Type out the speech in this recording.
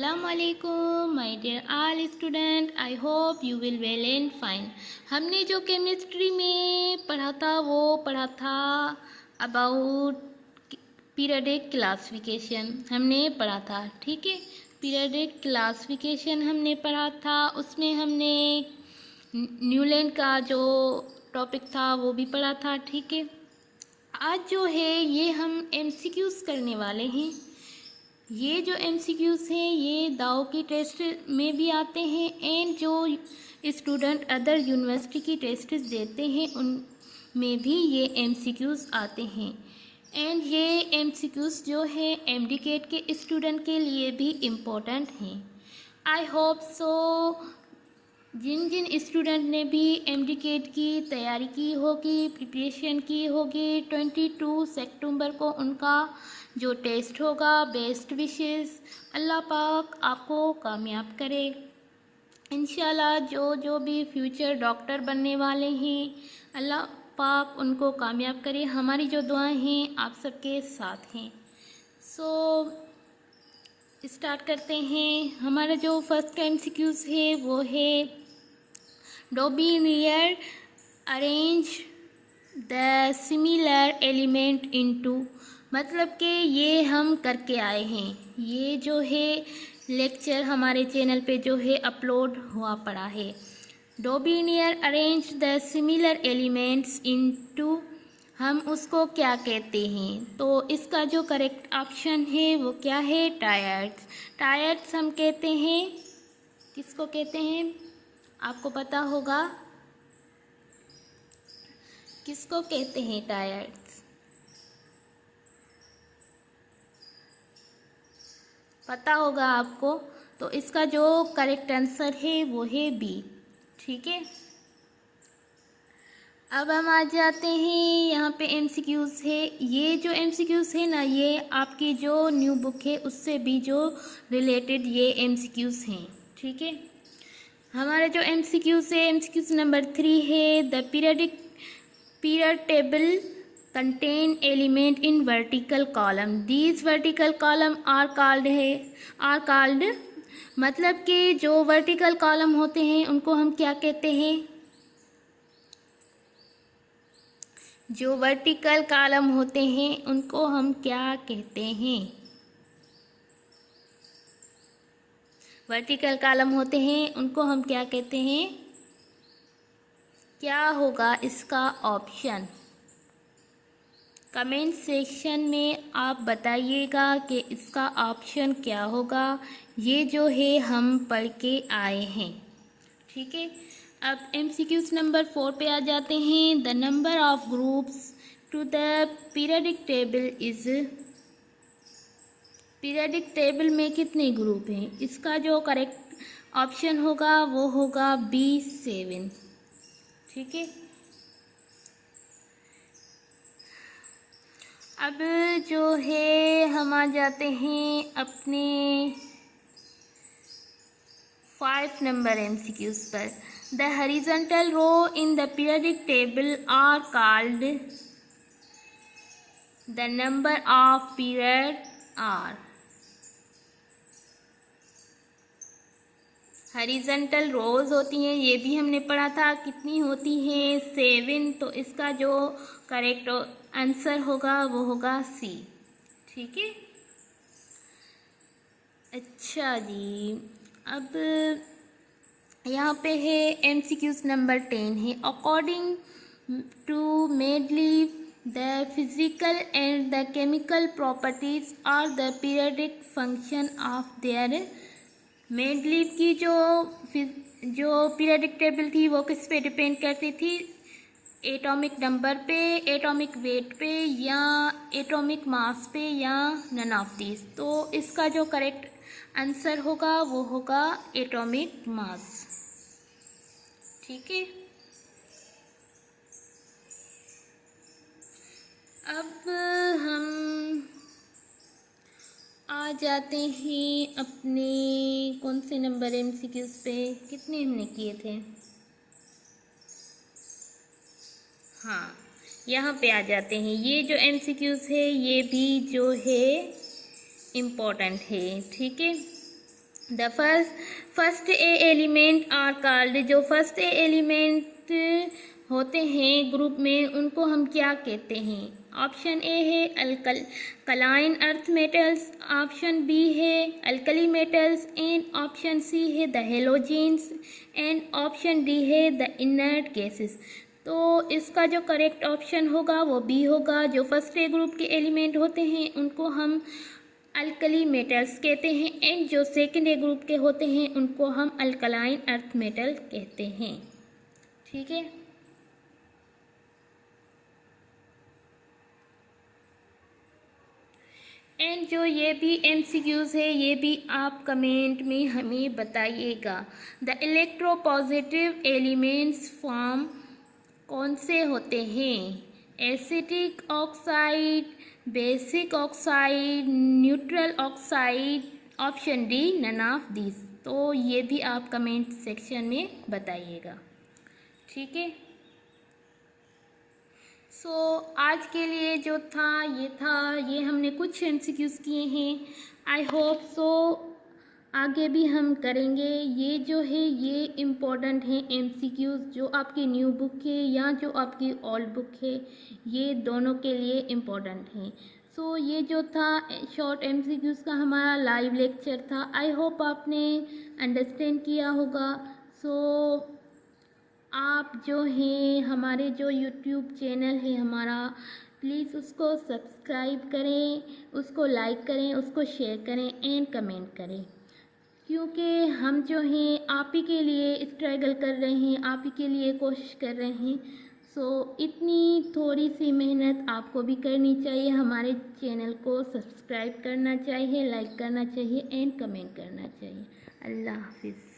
Assalamualaikum my dear all student, I hope you will well and fine। हमने जो chemistry में पढ़ा था वो पढ़ा था अबाउट पीरियडिक क्लासिफिकेशन हमने पढ़ा था। ठीक है, पीरियडिक क्लासिफिकेशन हमने पढ़ा था। उसमें हमने न्यूलैंड का जो टॉपिक था वो भी पढ़ा था। ठीक है, आज जो है ये हम MCQs करने वाले हैं। ये जो MCQs हैं ये दाव की टेस्ट में भी आते हैं एंड जो स्टूडेंट अदर यूनिवर्सिटी की टेस्ट देते हैं उनमें भी ये MCQs आते हैं। एंड ये MCQs जो है MD-CAT के स्टूडेंट के लिए भी इम्पोर्टेंट हैं। I hope so Jin Jin student ने भी MD-CAT की तैयारी की होगी, प्रिपरेशन की होगी, 22 सितंबर को उनका जो टेस्ट होगा। बेस्ट विशेस, अल्लाह पाक आपको कामयाब करे इंशाल्लाह। जो भी फ्यूचर डॉक्टर बनने वाले हैं अल्लाह पाक उनको कामयाब करे। हमारी जो दुआएं हैं आप सबके साथ हैं। सो स्टार्ट करते हैं। हमारा जो फर्स्ट MCQs है वो है Dobereiner arrange the similar element into, मतलब कि ये हम करके आए हैं। ये जो है लेक्चर हमारे चैनल पे जो है अपलोड हुआ पड़ा है। Dobereiner arrange the similar elements into, हम उसको क्या कहते हैं? तो इसका जो करेक्ट ऑप्शन है वो क्या है? टायर्ड्स। टायर्ड्स हम कहते हैं, किसको कहते हैं आपको पता होगा, किसको कहते हैं टायर्ड्स? पता होगा आपको। तो इसका जो करेक्ट आंसर है वो है बी। ठीक है, अब हम आ जाते हैं यहाँ पे MCQs है। ये जो MCQs है ना, ये आपकी जो न्यू बुक है उससे भी जो रिलेटेड ये MCQs हैं। ठीक है, हमारा जो MCQs है MCQs नंबर 3 है the period table contain element in vertical column, these vertical column are called, मतलब कि जो वर्टिकल कॉलम होते हैं उनको हम क्या कहते हैं? जो वर्टिकल कॉलम होते हैं उनको हम क्या कहते हैं? वर्टिकल कॉलम होते हैं उनको हम क्या कहते हैं? क्या होगा इसका ऑप्शन? कमेंट सेक्शन में आप बताइएगा कि इसका ऑप्शन क्या होगा। ये जो है हम पढ़ के आए हैं। ठीक है, अब MCQs नंबर 4 पे आ जाते हैं। The number of groups to the periodic table is, periodic table में कितने ग्रुप हैं? इसका जो करेक्ट ऑप्शन होगा वो होगा B7। ठीक है, अब जो है हम आ जाते हैं अपने 5 नंबर MCQs पर। The horizontal row in the periodic table are called, the number of period are. Horizontal rows होती हैं, ये भी हमने पढ़ा था, कितनी होती हैं? 7। तो इसका जो करेक्ट आंसर होगा वो होगा C। ठीक है, अच्छा जी, अब यहाँ पे है MCQs नंबर 10 है। According to Mendeleev the physical and the chemical properties are the periodic function of there. Mendeleev की जो पीरियडिक टेबल थी वो किस पे डिपेंड करती थी? एटॉमिक नंबर पे, एटॉमिक वेट पे, या एटॉमिक मास पे, या नन ऑफ दीज। तो इसका जो करेक्ट आंसर होगा वो होगा एटॉमिक मास। ठीक है, अब हम आ जाते हैं अपने कौन से नंबर MCQs पे, कितने हमने किए थे? हाँ, यहाँ पे आ जाते हैं। ये जो MCQs है ये भी जो है इम्पोर्टेंट है। ठीक है, the first A element are called, जो फर्स्ट ए एलिमेंट होते हैं ग्रुप में उनको हम क्या कहते हैं? ऑप्शन ए है alkaline earth metals, option B है alkali metals, and option C है the halogens, and option D है द इनर्ट गैसेस। तो इसका जो करेक्ट ऑप्शन होगा वो बी होगा। जो फर्स्ट ए ग्रुप के एलिमेंट होते हैं उनको हम अल्कली मेटल्स कहते हैं, एंड जो सेकेंड ए ग्रुप के होते हैं उनको हम अल्कलाइन अर्थ मेटल कहते हैं। ठीक है, एंड जो ये भी एमसीक्यूज़ है ये भी आप कमेंट में हमें बताइएगा। द इलेक्ट्रोपॉजिटिव एलिमेंट्स फॉर्म कौन से होते हैं? Acetic oxide, basic oxide, neutral oxide, option D none of this. तो ये भी आप कमेंट सेक्शन में बताइएगा। ठीक है, सो आज के लिए जो था ये हमने कुछ एमसीक्यूज़ किए हैं। आई होप सो आगे भी हम करेंगे। ये जो है ये इम्पोर्टेंट है एमसीक्यूज़, जो आपकी न्यू बुक है या जो आपकी ओल्ड बुक है, ये दोनों के लिए इम्पोर्टेंट हैं। सो ये जो था शॉर्ट एमसीक्यूज़ का हमारा लाइव लेक्चर था। आई होप आपने अंडरस्टैंड किया होगा। सो आप जो हैं हमारे जो यूट्यूब चैनल है हमारा, प्लीज़ उसको सब्सक्राइब करें, उसको लाइक करें, उसको शेयर करें एंड कमेंट करें, क्योंकि हम जो हैं आप ही के लिए स्ट्रगल कर रहे हैं, आप ही के लिए कोशिश कर रहे हैं। सो इतनी थोड़ी सी मेहनत आपको भी करनी चाहिए, हमारे चैनल को सब्सक्राइब करना चाहिए, लाइक करना चाहिए एंड कमेंट करना चाहिए। अल्लाह हाफिज़।